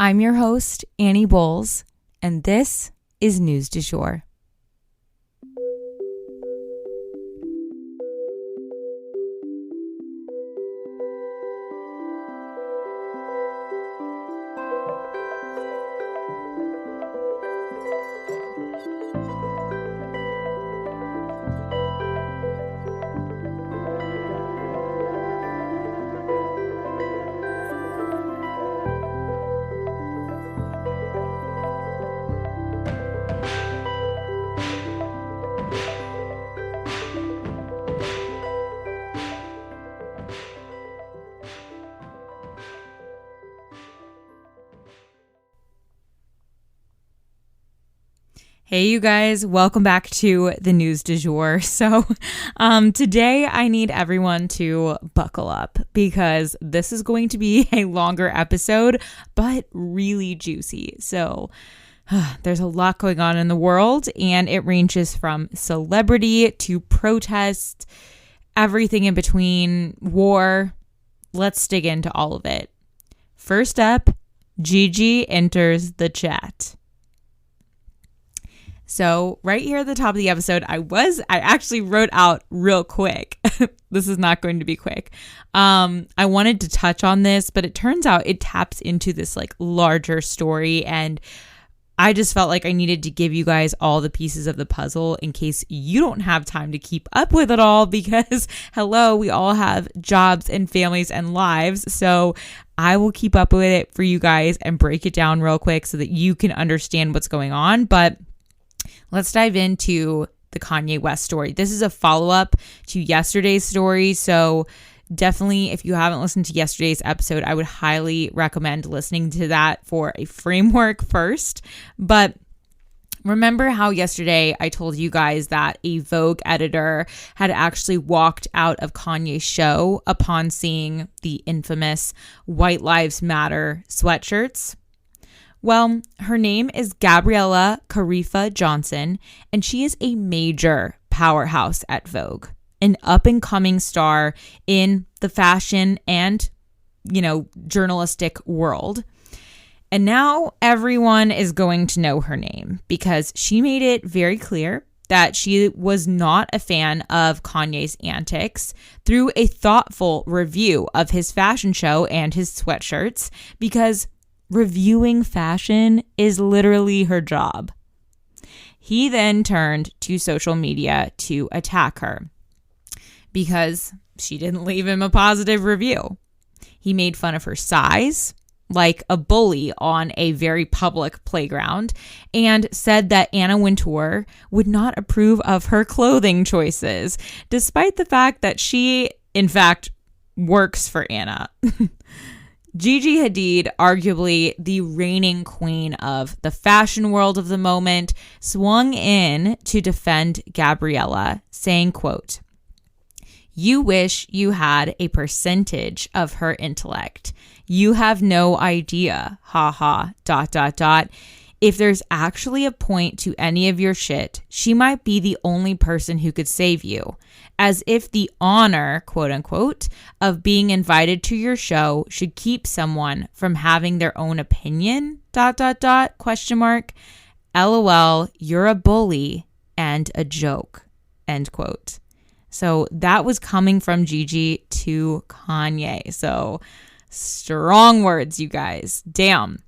I'm your host, Annie Bowles, and this is News du Jour. Hey, you guys, welcome back to the News du Jour. So today I need everyone to buckle up because this is going to be a longer episode, but really juicy. So there's a lot going on in the world, and it ranges from celebrity to protest, everything in between, war. Let's dig into all of it. First up, Gigi enters the chat. So right here at the top of the episode, I actually wrote out real quick. This is not going to be quick. I wanted to touch on this, but it turns out it taps into this like larger story. And I just felt like I needed to give you guys all the pieces of the puzzle in case you don't have time to keep up with it all because hello, we all have jobs and families and lives. So I will keep up with it for you guys and break it down real quick so that you can understand what's going on. But let's dive into the Kanye West story. This is a follow-up to yesterday's story. So definitely, if you haven't listened to yesterday's episode, I would highly recommend listening to that for a framework first. But remember how yesterday I told you guys that a Vogue editor had actually walked out of Kanye's show upon seeing the infamous White Lives Matter sweatshirts? Well, her name is Gabriella Carifa Johnson, and she is a major powerhouse at Vogue, an up-and-coming star in the fashion and, journalistic world. And now everyone is going to know her name because she made it very clear that she was not a fan of Kanye's antics through a thoughtful review of his fashion show and his sweatshirts because reviewing fashion is literally her job. He then turned to social media to attack her because she didn't leave him a positive review. He made fun of her size, like a bully on a very public playground, and said that Anna Wintour would not approve of her clothing choices, despite the fact that she, in fact, works for Anna. Gigi Hadid, arguably the reigning queen of the fashion world of the moment, swung in to defend Gabriella, saying, quote, "You wish you had a percentage of her intellect. You have no idea, haha, ... If there's actually a point to any of your shit, she might be the only person who could save you. As if the honor, quote unquote, of being invited to your show should keep someone from having their own opinion, ... question mark. LOL, you're a bully and a joke, end quote." So that was coming from Gigi to Kanye. So strong words, you guys. Damn.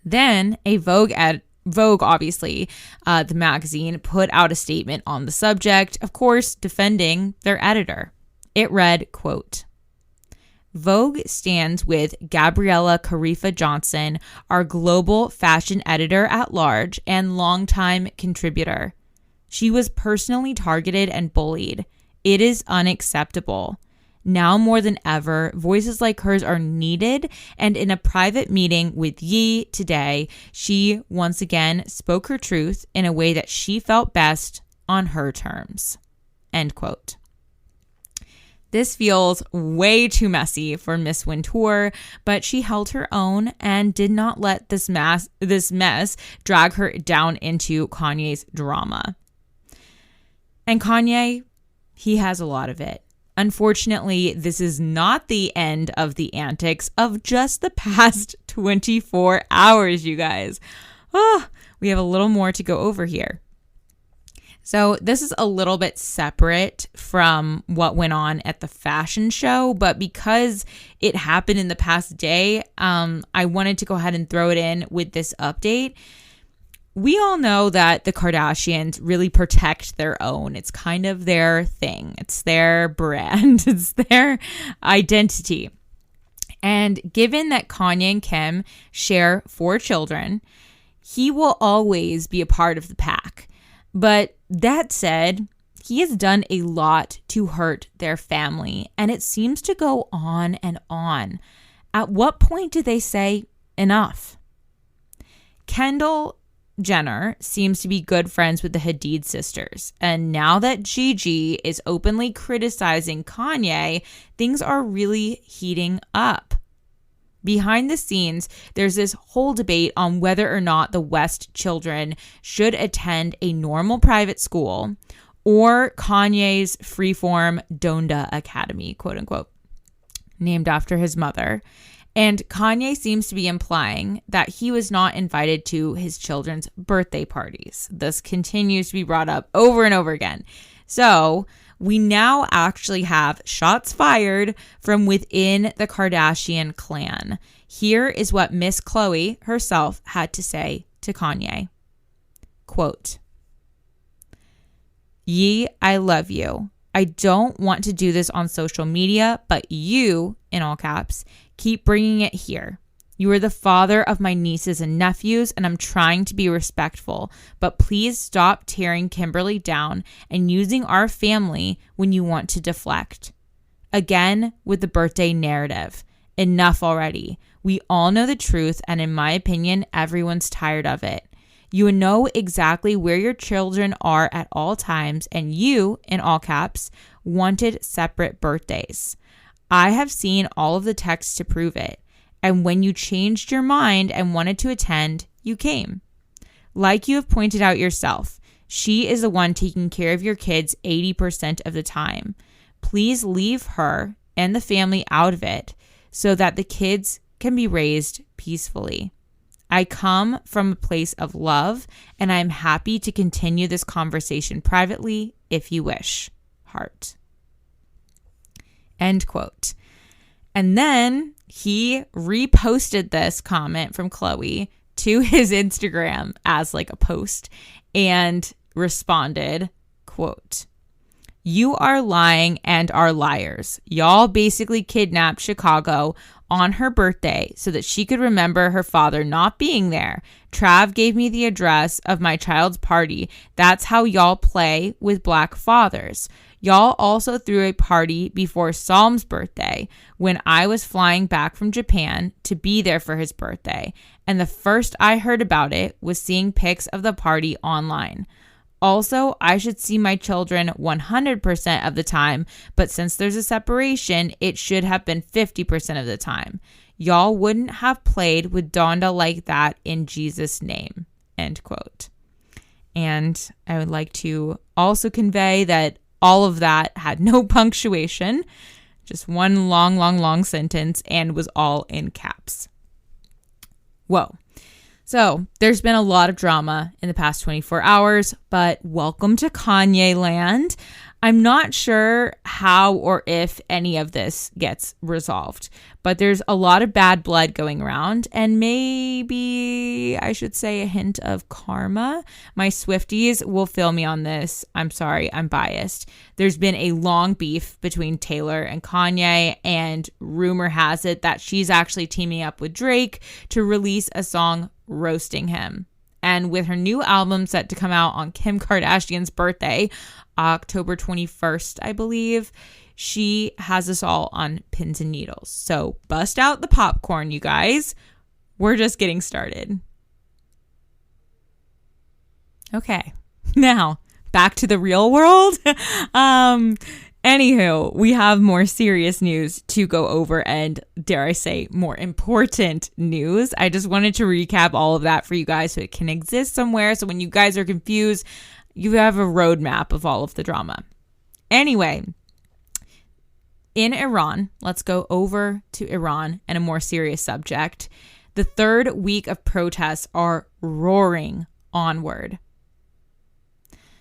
Then a Vogue, obviously, the magazine, put out a statement on the subject, of course, defending their editor. It read, quote, "Vogue stands with Gabriella Carifa Johnson, our global fashion editor at large and longtime contributor. She was personally targeted and bullied. It is unacceptable. Now more than ever, voices like hers are needed, and in a private meeting with Ye today, she once again spoke her truth in a way that she felt best on her terms." End quote. This feels way too messy for Miss Wintour, but she held her own and did not let this mess drag her down into Kanye's drama. And Kanye, he has a lot of it. Unfortunately, this is not the end of the antics of just the past 24 hours, you guys. We have a little more to go over here. So this is a little bit separate from what went on at the fashion show, but because it happened in the past day, I wanted to go ahead and throw it in with this update. We all know that the Kardashians really protect their own. It's kind of their thing. It's their brand. It's their identity. And given that Kanye and Kim share 4 children, he will always be a part of the pack. But that said, he has done a lot to hurt their family, and it seems to go on and on. At what point do they say enough? Kendall Jenner seems to be good friends with the Hadid sisters, and now that Gigi is openly criticizing Kanye, things are really heating up. Behind the scenes, there's this whole debate on whether or not the West children should attend a normal private school or Kanye's freeform Donda Academy, quote unquote, named after his mother. And Kanye seems to be implying that he was not invited to his children's birthday parties. This continues to be brought up over and over again. So we now actually have shots fired from within the Kardashian clan. Here is what Miss Khloe herself had to say to Kanye. Quote, "Ye, I love you. I don't want to do this on social media, but you, in all caps, keep bringing it here. You are the father of my nieces and nephews, and I'm trying to be respectful, but please stop tearing Kimberly down and using our family when you want to deflect. Again, with the birthday narrative. Enough already. We all know the truth, and in my opinion, everyone's tired of it. You know exactly where your children are at all times, and you, in all caps, wanted separate birthdays. I have seen all of the texts to prove it. And when you changed your mind and wanted to attend, you came. Like you have pointed out yourself, she is the one taking care of your kids 80% of the time. Please leave her and the family out of it so that the kids can be raised peacefully. I come from a place of love, and I'm happy to continue this conversation privately if you wish. Heart." End quote. And then he reposted this comment from Khloe to his Instagram as like a post and responded, quote, "You are lying and are liars. Y'all basically kidnapped Chicago on her birthday so that she could remember her father not being there. Trav gave me the address of my child's party. That's how y'all play with black fathers. Y'all also threw a party before Psalm's birthday when I was flying back from Japan to be there for his birthday. And the first I heard about it was seeing pics of the party online. Also, I should see my children 100% of the time, but since there's a separation, it should have been 50% of the time. Y'all wouldn't have played with Donda like that in Jesus' name." End quote. And I would like to also convey that all of that had no punctuation, just one long sentence, and was all in caps. Whoa. So there's been a lot of drama in the past 24 hours, but welcome to Kanye land. I'm not sure how or if any of this gets resolved, but there's a lot of bad blood going around, and maybe I should say a hint of karma. My Swifties will feel me on this. I'm sorry, I'm biased. There's been a long beef between Taylor and Kanye, and rumor has it that she's actually teaming up with Drake to release a song roasting him. And with her new album set to come out on Kim Kardashian's birthday, October 21st, I believe, she has us all on pins and needles. So bust out the popcorn, you guys. We're just getting started. Okay, now back to the real world. Anywho, we have more serious news to go over and, dare I say, more important news. I just wanted to recap all of that for you guys so it can exist somewhere. So when you guys are confused, you have a roadmap of all of the drama. Anyway, in Iran, let's go over to Iran and a more serious subject. The third week of protests are roaring onward.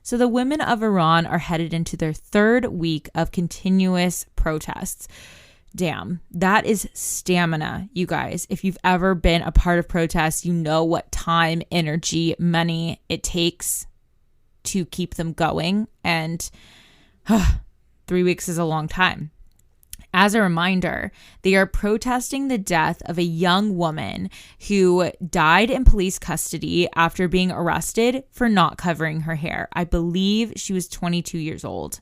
So the women of Iran are headed into their third week of continuous protests. Damn, that is stamina, you guys. If you've ever been a part of protests, you know what time, energy, money it takes to keep them going. And 3 weeks is a long time. As a reminder, they are protesting the death of a young woman who died in police custody after being arrested for not covering her hair. I believe she was 22 years old.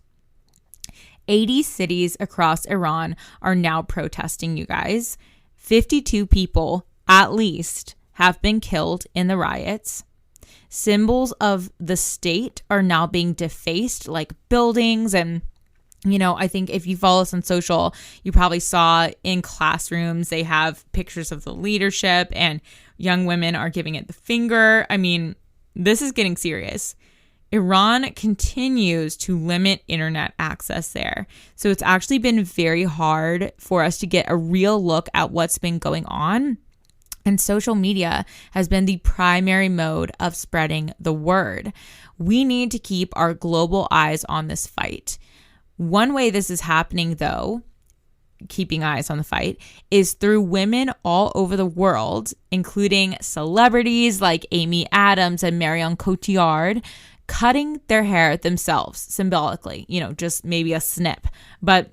80 cities across Iran are now protesting, you guys. 52 people, at least, have been killed in the riots. Symbols of the state are now being defaced, like buildings. And, you know, I think if you follow us on social, you probably saw in classrooms, they have pictures of the leadership and young women are giving it the finger. I mean, this is getting serious. Iran continues to limit internet access there. So it's actually been very hard for us to get a real look at what's been going on. And social media has been the primary mode of spreading the word. We need to keep our global eyes on this fight. One way this is happening, though, keeping eyes on the fight, is through women all over the world, including celebrities like Amy Adams and Marion Cotillard, cutting their hair themselves symbolically, you know, just maybe a snip, but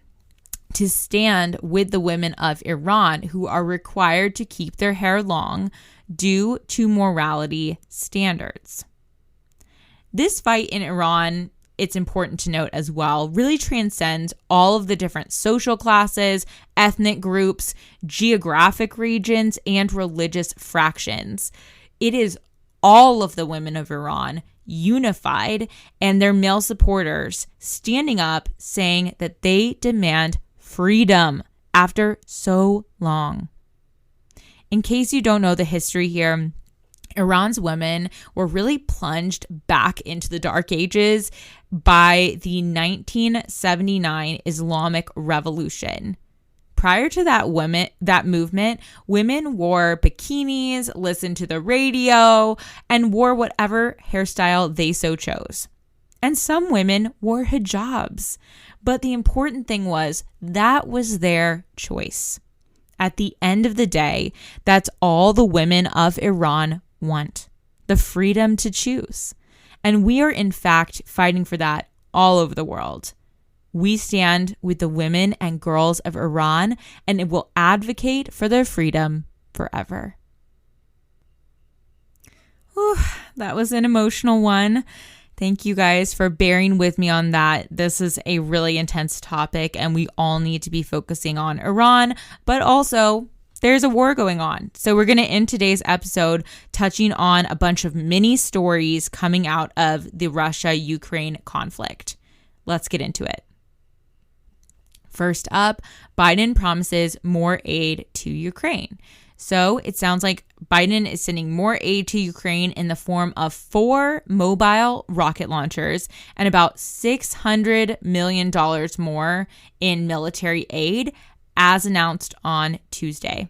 to stand with the women of Iran who are required to keep their hair long due to morality standards. This fight in Iran, it's important to note as well, really transcends all of the different social classes, ethnic groups, geographic regions, and religious fractions. It is all of the women of Iran unified and their male supporters standing up saying that they demand freedom after so long. In case you don't know the history here, Iran's women were really plunged back into the dark ages by the 1979 Islamic Revolution. Prior to that movement, women wore bikinis, listened to the radio, and wore whatever hairstyle they so chose. And some women wore hijabs. But the important thing was that was their choice. At the end of the day, that's all the women of Iran want, the freedom to choose. And we are in fact fighting for that all over the world. We stand with the women and girls of Iran, and it will advocate for their freedom forever. Whew, that was an emotional one. Thank you guys for bearing with me on that. This is a really intense topic, and we all need to be focusing on Iran, but also there's a war going on. So we're going to end today's episode touching on a bunch of mini stories coming out of the Russia-Ukraine conflict. Let's get into it. First up, Biden promises more aid to Ukraine. So it sounds like Biden is sending more aid to Ukraine in the form of 4 mobile rocket launchers and about $600 million more in military aid, as announced on Tuesday.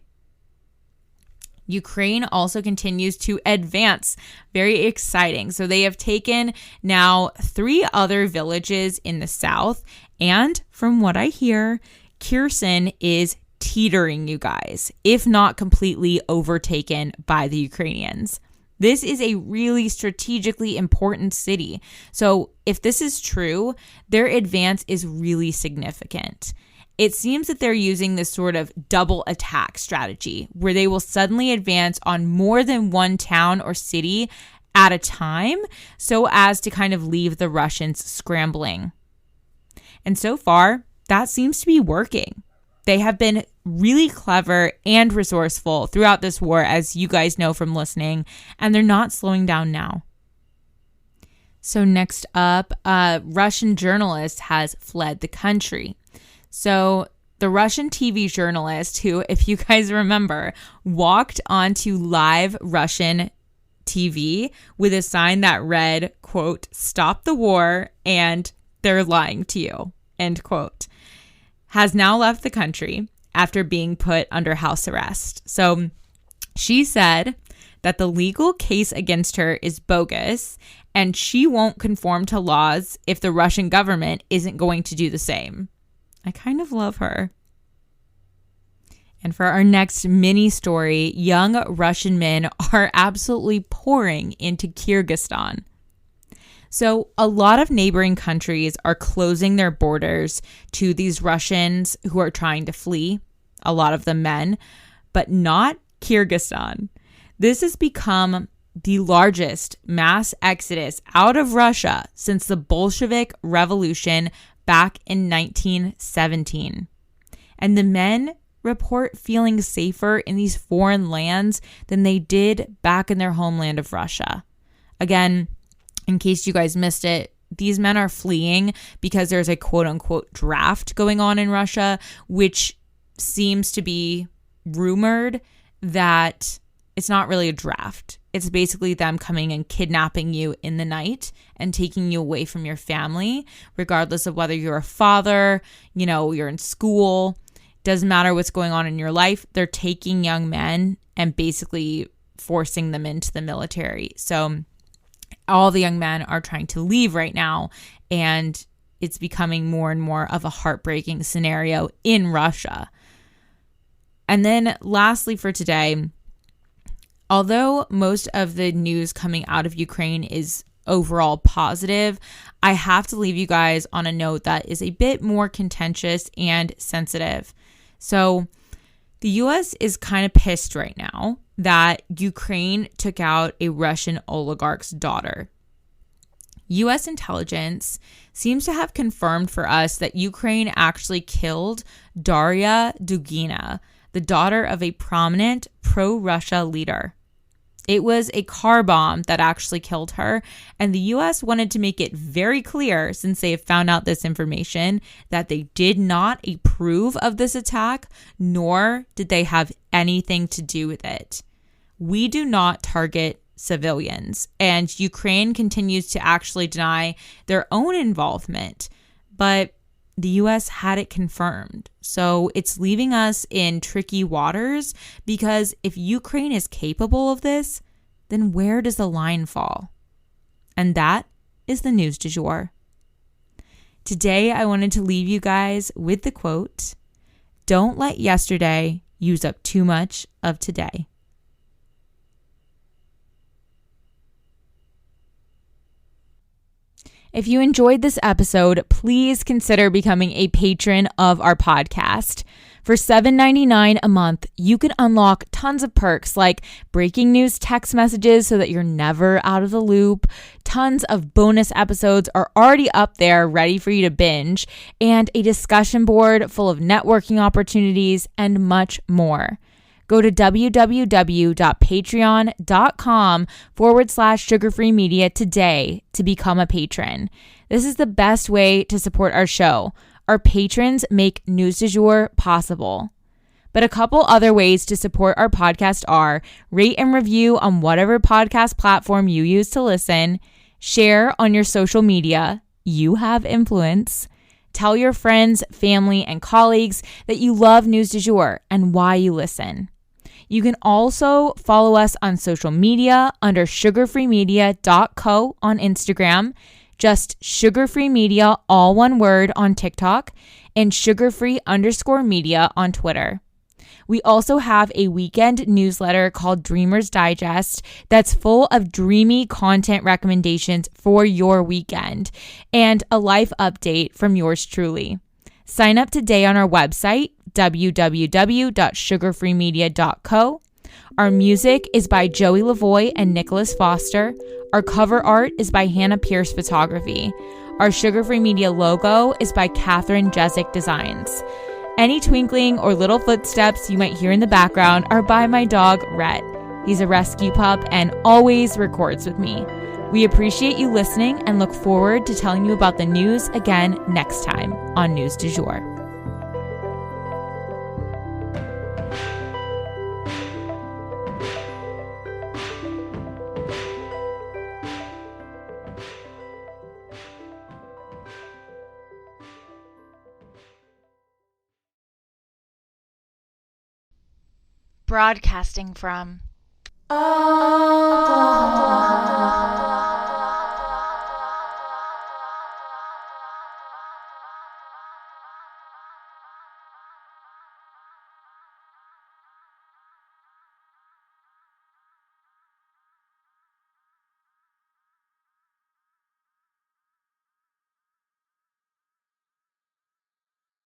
Ukraine also continues to advance. Very exciting. So they have taken now 3 other villages in the south. And from what I hear, Kherson is teetering, you guys, if not completely overtaken by the Ukrainians. This is a really strategically important city. So if this is true, their advance is really significant. It seems that they're using this sort of double attack strategy where they will suddenly advance on more than one town or city at a time so as to kind of leave the Russians scrambling. And so far, that seems to be working. They have been really clever and resourceful throughout this war, as you guys know from listening, and they're not slowing down now. So next up, a Russian journalist has fled the country. So the Russian TV journalist who, if you guys remember, walked onto live Russian TV with a sign that read, quote, "Stop the war and they're lying to you," end quote, has now left the country after being put under house arrest. So She said that the legal case against her is bogus and she won't conform to laws if the Russian government isn't going to do the same. I kind of love her. And for our next mini story, young Russian men are absolutely pouring into Kyrgyzstan. So a lot of neighboring countries are closing their borders to these Russians who are trying to flee, a lot of them men, but not Kyrgyzstan. This has become the largest mass exodus out of Russia since the Bolshevik Revolution back in 1917. And the men report feeling safer in these foreign lands than they did back in their homeland of Russia. Again, in case you guys missed it, these men are fleeing because there's a quote unquote draft going on in Russia, which seems to be rumored that it's not really a draft. It's basically them coming and kidnapping you in the night and taking you away from your family, regardless of whether you're a father, you're in school, doesn't matter what's going on in your life. They're taking young men and basically forcing them into the military. So all the young men are trying to leave right now, and it's becoming more and more of a heartbreaking scenario in Russia. And then lastly for today, although most of the news coming out of Ukraine is overall positive, I have to leave you guys on a note that is a bit more contentious and sensitive. So the U.S. is kind of pissed right now that Ukraine took out a Russian oligarch's daughter. U.S. intelligence seems to have confirmed for us that Ukraine actually killed Daria Dugina, the daughter of a prominent pro-Russia leader. It was a car bomb that actually killed her, and the U.S. wanted to make it very clear, since they have found out this information, that they did not approve of this attack, nor did they have anything to do with it. We do not target civilians, and Ukraine continues to actually deny their own involvement, but the U.S. had it confirmed. So it's leaving us in tricky waters, because if Ukraine is capable of this, then where does the line fall? And that is the news du jour. Today, I wanted to leave you guys with the quote, "Don't let yesterday use up too much of today." If you enjoyed this episode, please consider becoming a patron of our podcast. For $7.99 a month, you can unlock tons of perks like breaking news text messages so that you're never out of the loop. Tons of bonus episodes are already up there ready for you to binge, and a discussion board full of networking opportunities and much more. Go to www.patreon.com/sugarfree media today to become a patron. This is the best way to support our show. Our patrons make News du Jour possible. But a couple other ways to support our podcast are rate and review on whatever podcast platform you use to listen, share on your social media, you have influence, tell your friends, family, and colleagues that you love News du Jour and why you listen. You can also follow us on social media under sugarfreemedia.co on Instagram, just sugarfreemedia, all one word, on TikTok, and sugarfree_media on Twitter. We also have a weekend newsletter called Dreamers Digest that's full of dreamy content recommendations for your weekend and a life update from yours truly. Sign up today on our website, www.sugarfreemedia.co. Our music is by Joey Lavoie and Nicholas Foster. Our cover art is by Hannah Pierce Photography. Our Sugar Free Media logo is by Catherine Jesic Designs. Any twinkling or little footsteps you might hear in the background are by my dog, Rhett. He's a rescue pup and always records with me. We appreciate you listening and look forward to telling you about the news again next time on News du Jour. Broadcasting from Oh.